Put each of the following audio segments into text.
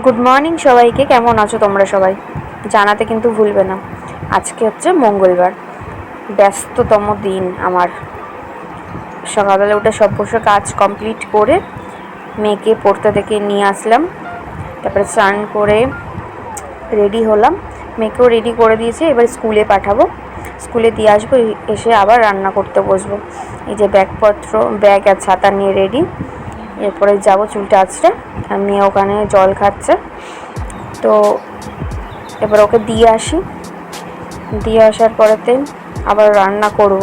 Good morning সবাইকে। কেমন আছো তোমরা সবাই? জানাতে কিন্তু ভুলবে না। আজকে হচ্ছে মঙ্গলবার, ব্যস্ততম দিন আমার। সকালবেলা উঠে সব বসে কাজ কমপ্লিট করে মেয়েকে পড়তে থেকে নিয়ে আসলাম, তারপরে স্নান করে রেডি হলাম। মেয়েকেও রেডি করে দিয়েছি, এবার স্কুলে পাঠাবো, স্কুলে দিয়ে আসবো, এসে আবার রান্না করতে বসবো। এই যে ব্যাগ আর ছাতা নিয়ে রেডি। এরপরে যাব চুলটা আঁচড়ে, আর মেয়ে ওখানে জল খাচ্ছে। তো এবার ওকে দিয়ে আসি, দিয়ে আসার পরেতে আবার রান্না করব।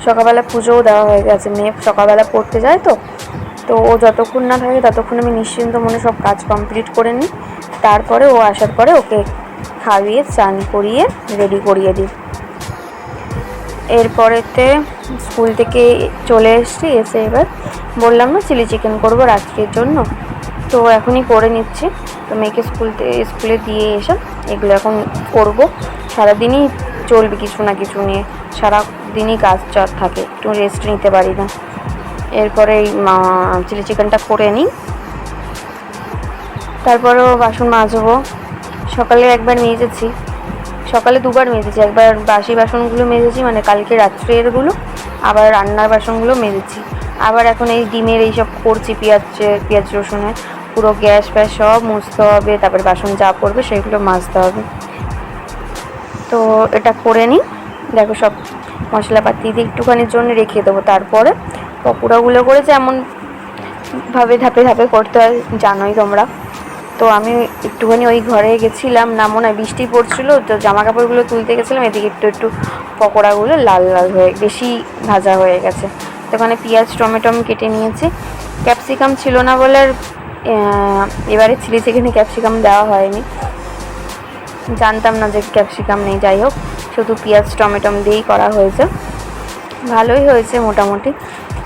সকালবেলা পুজোও দেওয়া হয়ে গেছে, মেয়ে সকালবেলা পড়তে যায়, তো ও যতক্ষণ না থাকে ততক্ষণ আমি নিশ্চিন্ত মনে সব কাজ কমপ্লিট করে নিই। তারপরে ও আসার পরে ওকে খাইয়ে স্নান করিয়ে রেডি করিয়ে দিই। এরপরেতে স্কুল থেকে চলে এসেছি, এসে এবার বললাম না চিলি চিকেন করবো রাত্রির জন্য, তো এখনই করে নিচ্ছি। তো মেয়েকে স্কুলে দিয়ে এসে এগুলো এখন করব। সারাদিনই চলবে কিছু না কিছু নিয়ে, সারাদিনই কাজ থাকে, একটু রেস্ট নিতে পারি না। এরপরে এই চিলি চিকেনটা করে নিই, তারপরেও বাসন মাজবো। সকালে একবার মেজেছি, সকালে দুবার মেজেছি, একবার বাসি বাসনগুলো মেজেছি, মানে কালকে রাত্রেরগুলো, আবার রান্নার বাসনগুলো মেজেছি। আবার এখন এই ডিমের এইসব করছি, পেঁয়াজ রসুনের পুরো গ্যাস ফ্যাস সব মুছতে হবে, তারপরে বাসন যা পড়বে সেগুলো মাজতে হবে। তো এটা করে নিই। দেখো সব মশলাপাতি দিয়ে একটুখানির জন্য রেখে দেবো, তারপরে পকোড়াগুলো করে যেমনভাবে ধাপে ধাপে করতে হয় জানোই তোমরা। তো আমি একটুখানি ওই ঘরে গেছিলাম, না মনে হয় বৃষ্টি পড়ছিলো, তো জামা কাপড়গুলো তুলতে গেছিলাম, এদিকে একটু পকোড়াগুলো লাল লাল হয়ে বেশি ভাজা হয়ে গেছে। তো ওখানে পেঁয়াজ টমেটো কেটে নিয়েছি, ক্যাপসিকাম ছিল না বলে এবারে চিলি চিকেনে ক্যাপসিকাম দেওয়া হয়নি, জানতাম না যে ক্যাপসিকাম নেই। যাই হোক, শুধু পেঁয়াজ টমেটো দিয়েই করা হয়েছে, ভালোই হয়েছে মোটামুটি,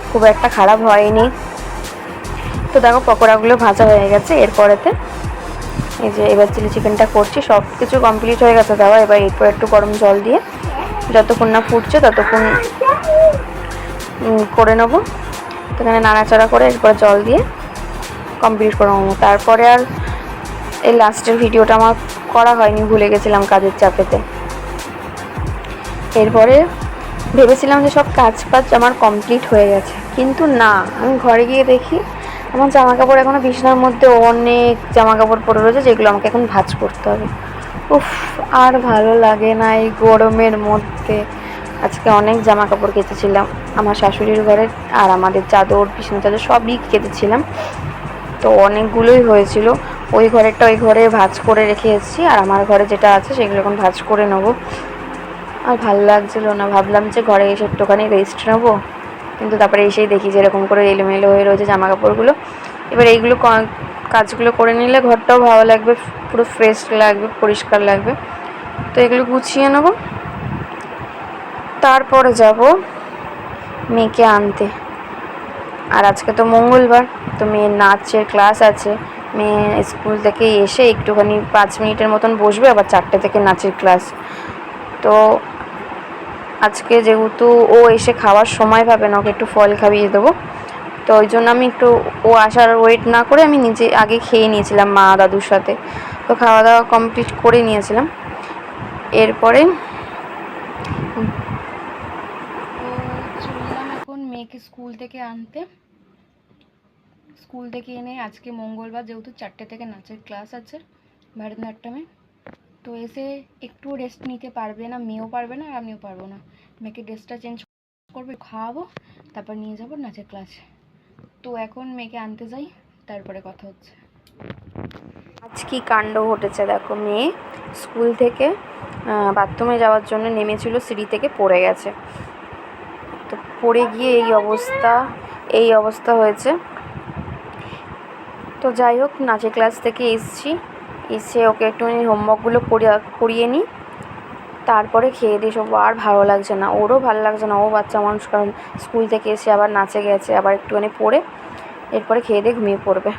খুব একটা খারাপ হয়নি। তো দেখো পকোড়াগুলো ভাজা হয়ে গেছে। এরপরেতে এই যে এবার চিলি চিকেনটা করছি, সব কিছু কমপ্লিট হয়ে গেছে দেওয়া। এবার এরপর একটু গরম জল দিয়ে যতক্ষণ না ফুটছে ততক্ষণ করে নেবো। তো এখানে নাড়াচাড়া করে এরপর জল দিয়ে কমপ্লিট করে নেবো। তারপরে আর এই লাস্টের ভিডিওটা আমার করা হয়নি, ভুলে গেছিলাম কাজের চাপেতে। এরপরে ভেবেছিলাম যে সব কাজ আমার কমপ্লিট হয়ে গেছে, কিন্তু না, আমি ঘরে গিয়ে দেখি আমার জামা কাপড় এখনও বিছানার মধ্যে অনেক জামা কাপড় পরে রয়েছে, যেগুলো আমাকে এখন ভাঁজ করতে হবে। উফ, আর ভালো লাগে না এই গরমের মধ্যে। আজকে অনেক জামা কাপড় কেচেছিলাম, আমার শাশুড়ির ঘরে আর আমাদের চাদর বিছানা চাদর সবই কেচেছিলাম, তো অনেকগুলোই হয়েছিল। ওই ঘরে ভাঁজ করে রেখে এসেছি, আর আমার ঘরে যেটা আছে সেগুলো এখন ভাঁজ করে নেবো। আর ভালো লাগছিলো না, ভাবলাম যে ঘরে এসে একটুখানি রেস্ট নেবো, কিন্তু তারপরে এসেই দেখি যে এরকম করে এলোমেলো হয়ে রয়েছে জামা কাপড়গুলো। এবার এইগুলো কাজগুলো করে নিলে ঘরটাও ভালো লাগবে, পুরো ফ্রেশ লাগবে, পরিষ্কার লাগবে। তো এগুলো গুছিয়ে নেবো, তারপরে যাব মেয়েকে আনতে। আর আজকে তো মঙ্গলবার, তো মেয়ের নাচের ক্লাস আছে। মেয়ে স্কুল থেকে এসে একটুখানি 5 মিনিটের মতন বসবে, আবার 4টে থেকে নাচের ক্লাস। তো আজকে যেহেতু ও এসে খাওয়ার সময় পাবে না, ওকে একটু ফল খাইয়ে দেবো, তো ওই জন্য আমি একটু ও আসার ওয়েট না করে আমি নিজে আগে খেয়ে নিয়েছিলাম মা দাদুর সাথে। তো খাওয়া দাওয়া কমপ্লিট করে নিয়েছিলাম। এরপরে চললাম এখন মেয়েকে স্কুল থেকে আনতে। স্কুল থেকে এনে আজকে মঙ্গলবার যেহেতু 4টে থেকে নাচের ক্লাস আছে ভারতনাট্যমে, তো এসে একটু রেস্ট নিতে পারবে না, মেয়েও পারবে না আর আমিও পারবো না। মেয়েকে ড্রেসটা চেঞ্জ করবো, খাওয়াবো, তারপর নিয়ে যাবো নাচের ক্লাসে। তো এখন মেয়েকে আনতে যাই, তারপরে কথা হচ্ছে। আজ কি কাণ্ড ঘটেছে দেখো, মেয়ে স্কুল থেকে বাথরুমে যাওয়ার জন্য নেমেছিল, সিঁড়ি থেকে পড়ে গেছে। তো পড়ে গিয়ে এই অবস্থা হয়েছে। তো যাই হোক, নাচের ক্লাস থেকে এসে ওকে একটুখানি হোমওয়ার্কগুলো করিয়ে নিই, তারপরে খেয়ে দিয়ে সব। আর ভালো লাগছে না, ওরও ভালো লাগছে না, ও বাচ্চা মানুষ, কারণ স্কুল থেকে এসে আবার নাচে গেছে, আবার একটুখানি পড়ে এরপরে খেয়ে দিয়ে ঘুমিয়ে পড়বে।